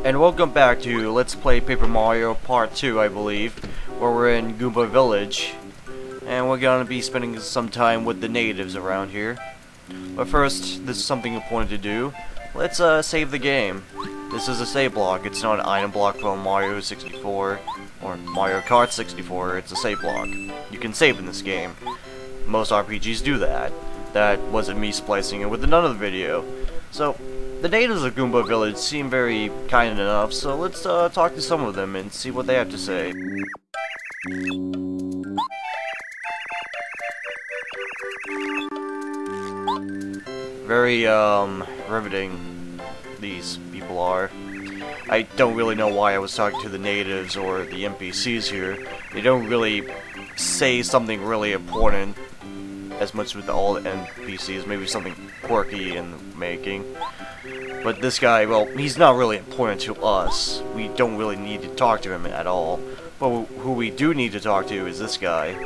And welcome back to Let's Play Paper Mario Part 2, I believe, where we're in Goomba Village, and we're gonna be spending some time with the natives around here. But first, this is something important to do. Let's save the game. This is a save block. It's not an item block from Mario 64 or Mario Kart 64. It's a save block. You can save in this game. Most RPGs do that. That wasn't me splicing it with another video. So, the natives of Goomba Village seem very kind enough, so let's talk to some of them and see what they have to say. Very, riveting these people are. I don't really know why I was talking to the natives or the NPCs here. They don't really say something really important as much with all the NPCs, maybe something quirky in the making. But this guy, well, he's not really important to us. We don't really need to talk to him at all. But who we do need to talk to is this guy.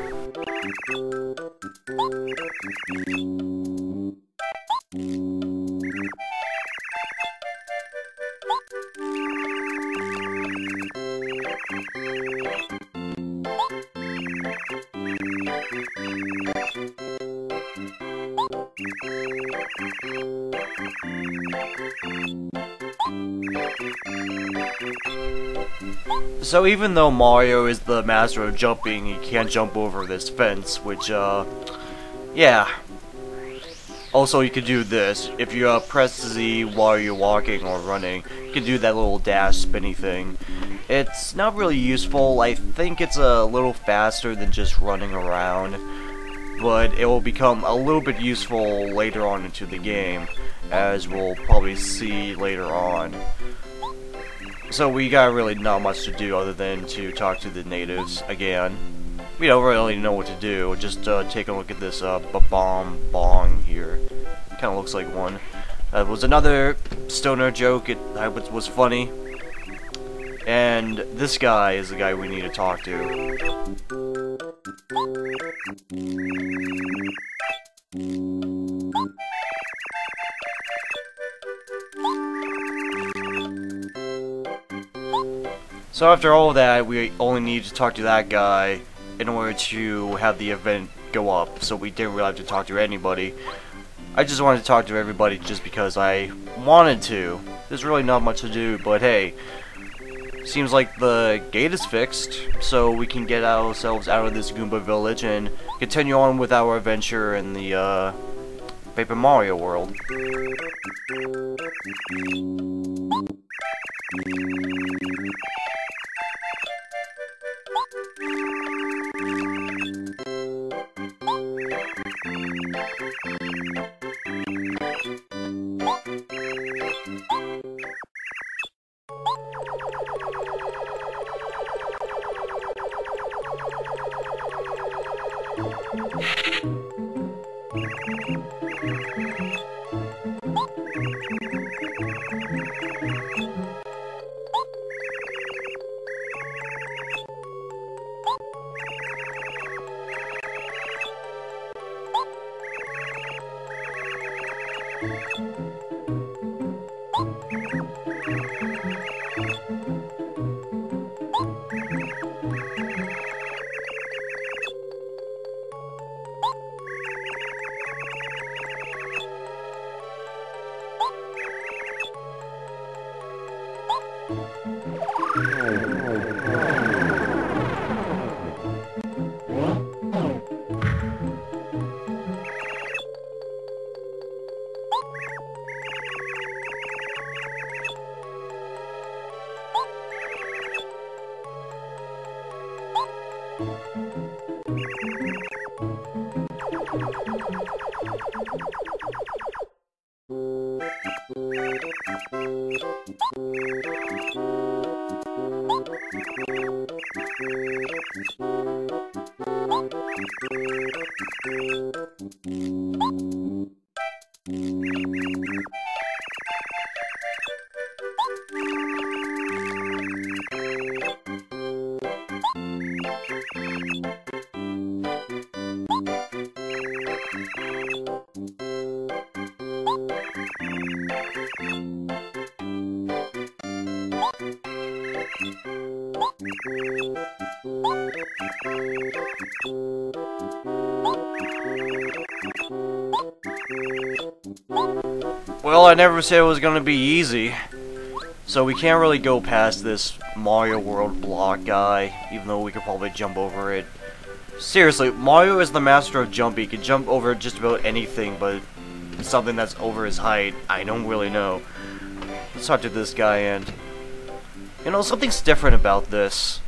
So even though Mario is the master of jumping, he can't jump over this fence, which, yeah. Also, you can do this. If you press Z while you're walking or running, you can do that little dash spinny thing. It's not really useful. I think it's a little faster than just running around, but it will become a little bit useful later on into the game, as we'll probably see later on. So we got really not much to do other than to talk to the natives again. We don't really know what to do. Just take a look at this ba-bomb bong here. Kind of looks like one. It was another stoner joke. It was funny. And this guy is the guy we need to talk to. So after all that, we only need to talk to that guy in order to have the event go up, so we didn't really have to talk to anybody. I just wanted to talk to everybody just because I wanted to. There's really not much to do, but hey, seems like the gate is fixed, so we can get ourselves out of this Goomba Village and continue on with our adventure in the Paper Mario world. Well, I never said it was gonna be easy. So we can't really go past this Mario World block guy, even though we could probably jump over it. Seriously, Mario is the master of jumping. He can jump over just about anything, but something that's over his height, I don't really know. Let's talk to this guy, and you know, something's different about this.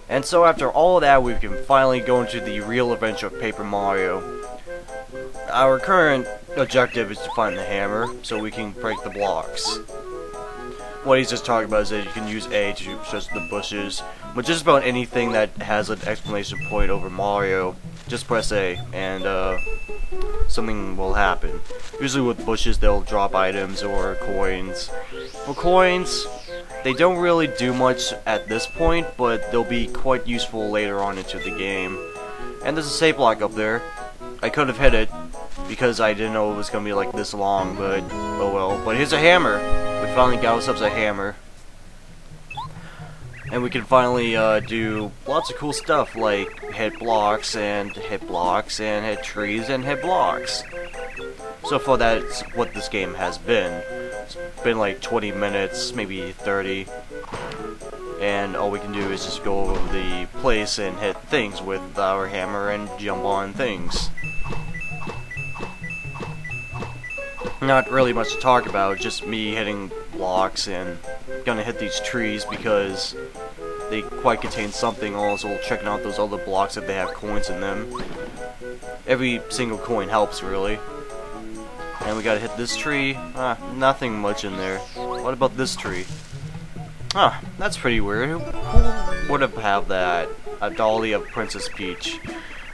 And so after all of that, we can finally go into the real adventure of Paper Mario. Our current objective is to find the hammer, so we can break the blocks. What he's just talking about is that you can use A to search the bushes, but just about anything that has an exclamation point over Mario, just press A, and something will happen. Usually with bushes, they'll drop items or coins. For coins, they don't really do much at this point, but they'll be quite useful later on into the game. And there's a save block up there. I could have hit it, because I didn't know it was going to be like this long, but oh well. But here's a hammer! We finally got ourselves a hammer. And we can finally do lots of cool stuff, like hit blocks, and hit blocks, and hit trees, and hit blocks. So far that's what this game has been. It's been like 20 minutes, maybe 30. And all we can do is just go over the place and hit things with our hammer and jump on things. Not really much to talk about, just me hitting blocks and gonna hit these trees because they quite contain something. Also checking out those other blocks if they have coins in them. Every single coin helps, really. And we gotta hit this tree. Nothing much in there. What about this tree? That's pretty weird. Who would have that? A dolly of Princess Peach.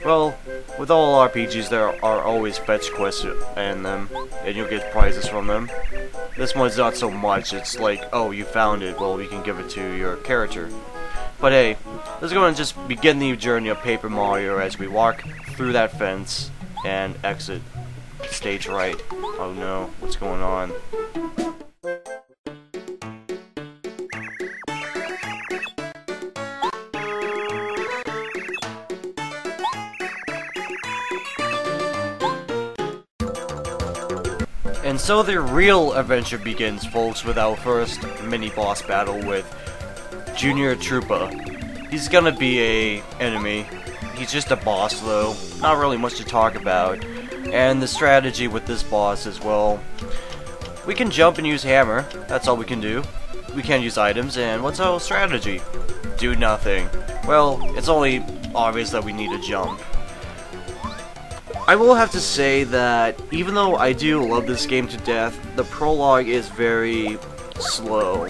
Well, with all RPGs there are always fetch quests in them, and you'll get prizes from them. This one's not so much, it's like, oh, you found it, well, you can give it to your character. But hey, let's go and just begin the journey of Paper Mario as we walk through that fence and exit stage right. Oh no, what's going on? And so the real adventure begins, folks, with our first mini-boss battle with Junior Troopa. He's gonna be a enemy. He's just a boss, though. Not really much to talk about. And the strategy with this boss is, well, we can jump and use hammer. That's all we can do. We can't use items, and what's our strategy? Do nothing. Well, it's only obvious that we need to jump. I will have to say that even though I do love this game to death, the prologue is very slow.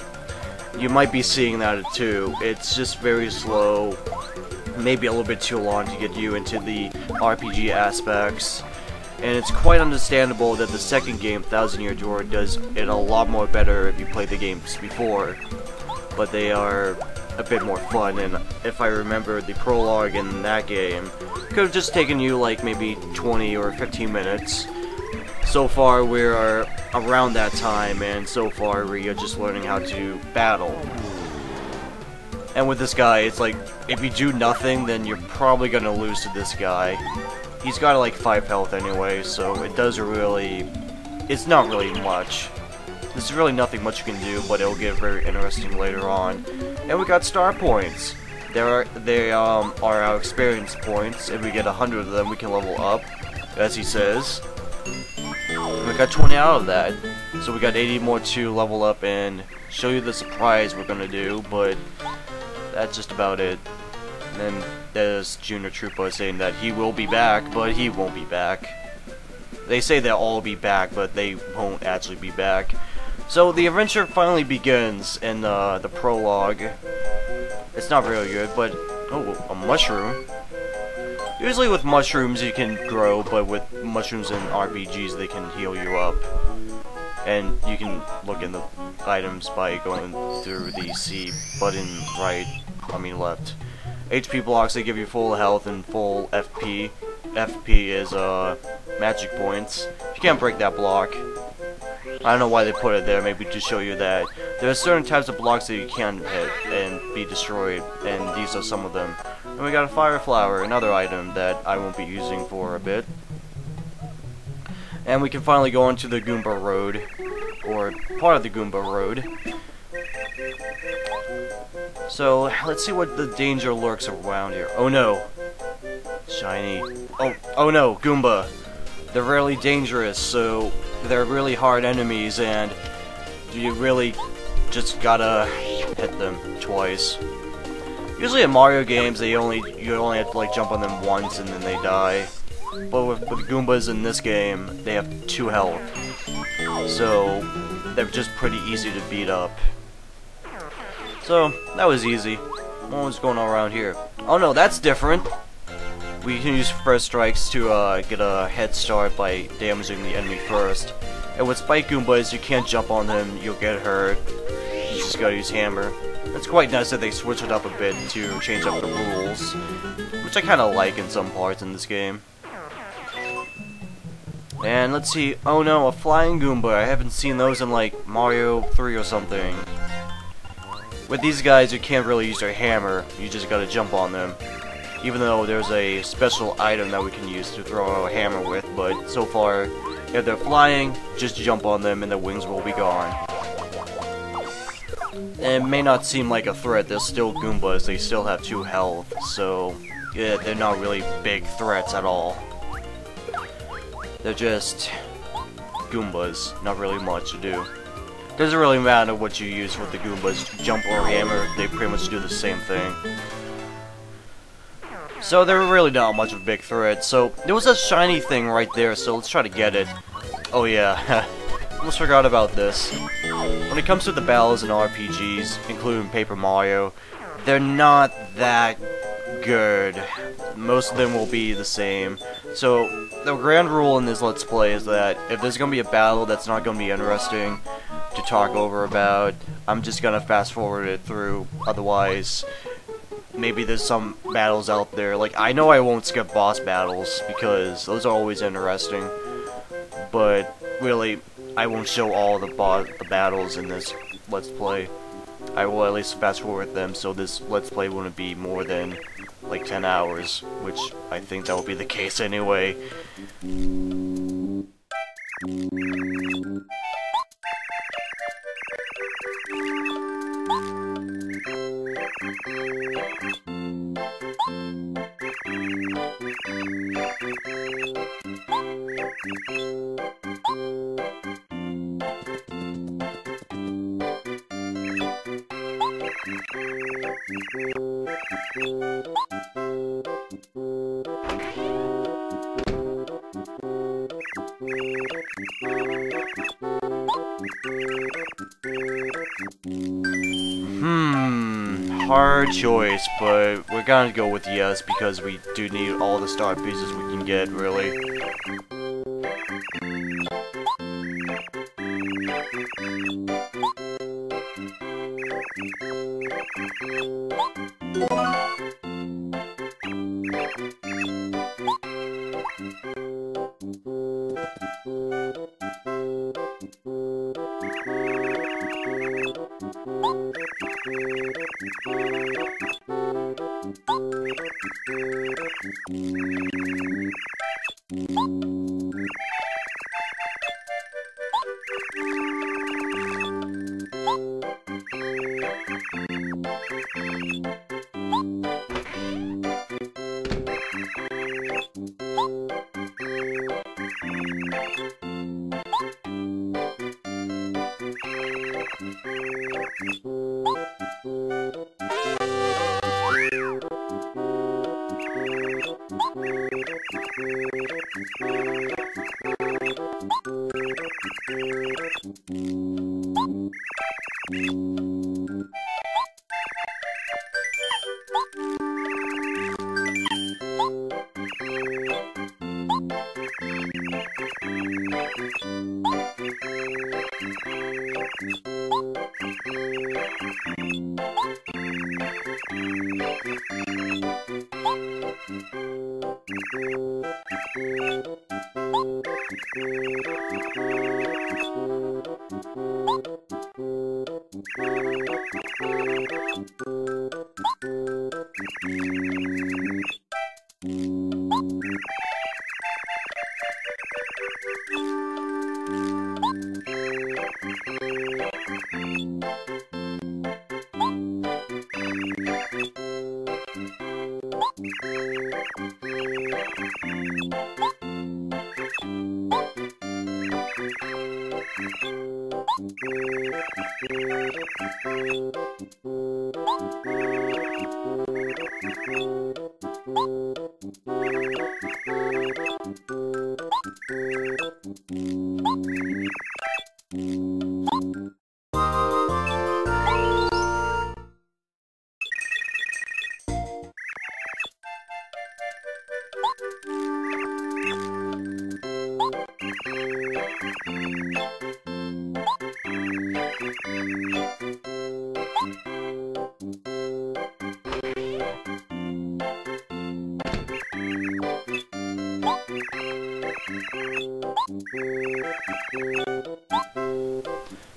You might be seeing that too. It's just very slow, maybe a little bit too long to get you into the RPG aspects. And it's quite understandable that the second game, Thousand Year Door, does it a lot more better if you played the games before. But they are a bit more fun, and if I remember, the prologue in that game could have just taken you like maybe 20 or 15 minutes. So far we're around that time, and so far we are just learning how to battle. And with this guy, it's like, if you do nothing, then you're probably gonna lose to this guy. He's got like 5 health anyway, so it doesn't really... it's not really much. There's really nothing much you can do, but it'll get very interesting later on. And we got star points. They are our experience points. If we get 100 of them, we can level up, as he says. We got 20 out of that, so we got 80 more to level up and show you the surprise we're gonna do. But that's just about it. And then there's Junior Troopa saying that he will be back, but he won't be back. They say they'll all be back, but they won't actually be back. So the adventure finally begins in the prologue. It's not really good, but oh, a mushroom. Usually with mushrooms you can grow, but with mushrooms in RPGs they can heal you up. And you can look in the items by going through the C button left. HP blocks, they give you full health and full FP. FP is magic points. You can't break that block. I don't know why they put it there, maybe to show you that there are certain types of blocks that you can hit and be destroyed, and these are some of them. And we got a fire flower, another item that I won't be using for a bit. And we can finally go onto the Goomba Road, or part of the Goomba Road. So, let's see what the danger lurks around here. Oh no! Shiny. Oh no, Goomba! They're really dangerous, so they're really hard enemies, and you really just gotta hit them twice. Usually in Mario games, you only have to like jump on them once and then they die. But with Goombas in this game, they have 2 health, so they're just pretty easy to beat up. So that was easy. What was going on around here? Oh no, that's different. We can use first strikes to get a head start by damaging the enemy first. And with Spike Goombas, you can't jump on them, you'll get hurt. You just gotta use hammer. It's quite nice that they switch it up a bit to change up the rules, which I kinda like in some parts in this game. And let's see, oh no, a flying Goomba. I haven't seen those in like Mario 3 or something. With these guys, you can't really use their hammer, you just gotta jump on them. Even though there's a special item that we can use to throw a hammer with, but so far, if they're flying, just jump on them and their wings will be gone. And it may not seem like a threat, they're still Goombas, they still have 2 health, so yeah, they're not really big threats at all. They're just Goombas, not really much to do. Doesn't really matter what you use with the Goombas, jump or hammer, they pretty much do the same thing. So they're really not much of a big threat. So there was a shiny thing right there, so let's try to get it. Oh yeah, almost forgot about this. When it comes to the battles in RPGs, including Paper Mario, they're not that good. Most of them will be the same. So the grand rule in this Let's Play is that if there's gonna be a battle that's not gonna be interesting to talk over about, I'm just gonna fast forward it through. Otherwise, maybe there's some battles out there, like, I know I won't skip boss battles, because those are always interesting, but really, I won't show all the battles in this Let's Play. I will at least fast forward them, so this Let's Play wouldn't be more than, like, 10 hours, which I think that will be the case anyway. Hard choice, but we're gonna go with yes because we do need all the star pieces we can get, really.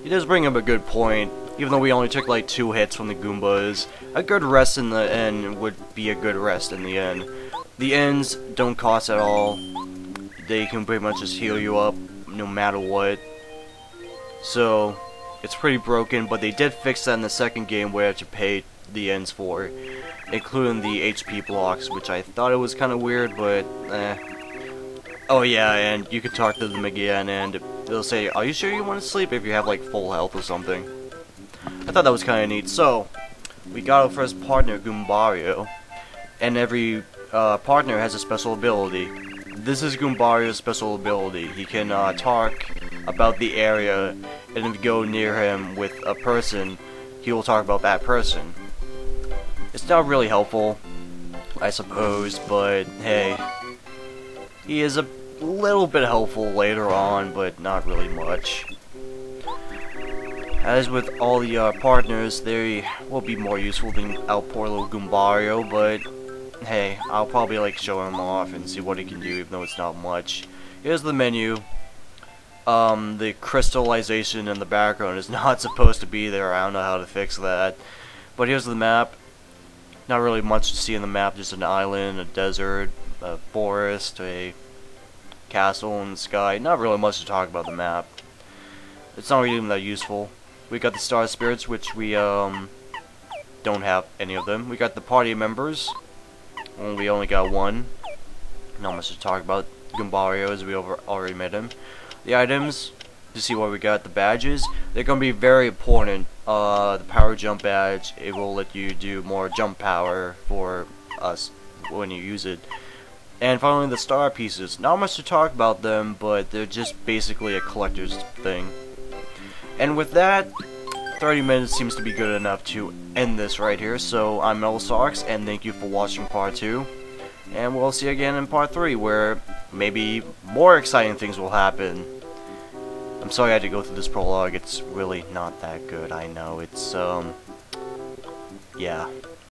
He does bring up a good point. Even though we only took like 2 hits from the Goombas, a good rest in the end would be a good rest in the end. The ends don't cost at all. They can pretty much just heal you up no matter what. So, it's pretty broken, but they did fix that in the second game where you have to pay the ends for, including the HP blocks, which I thought it was kind of weird, but eh. Oh yeah, and you can talk to them again, and they'll say, "Are you sure you want to sleep?" if you have like full health or something. I thought that was kind of neat. So, we got our first partner, Goombario, and every partner has a special ability. This is Goombario's special ability. He can talk about the area, and if you go near him with a person, he will talk about that person. It's not really helpful, I suppose, but hey, he is a little bit helpful later on, but not really much. As with all the partners, they will be more useful than our poor little Goombario, but hey, I'll probably like show him off and see what he can do, even though it's not much. Here's the menu. The crystallization in the background is not supposed to be there. I don't know how to fix that. But here's the map. Not really much to see in the map, just an island, a desert, a forest, a castle in the sky. Not really much to talk about the map. It's not really even that useful. We got the star spirits, which we don't have any of them. We got the party members. We only got one. Not much to talk about. Goombario, as we already met him. The items, to see what we got. The badges, they're going to be very important. The power jump badge, it will let you do more jump power for us when you use it. And finally, the star pieces. Not much to talk about them, but they're just basically a collector's thing. And with that, 30 minutes seems to be good enough to end this right here. So I'm Melsox, and thank you for watching part 2. And we'll see you again in part 3, where maybe more exciting things will happen. I'm sorry I had to go through this prologue. It's really not that good, I know. It's, yeah.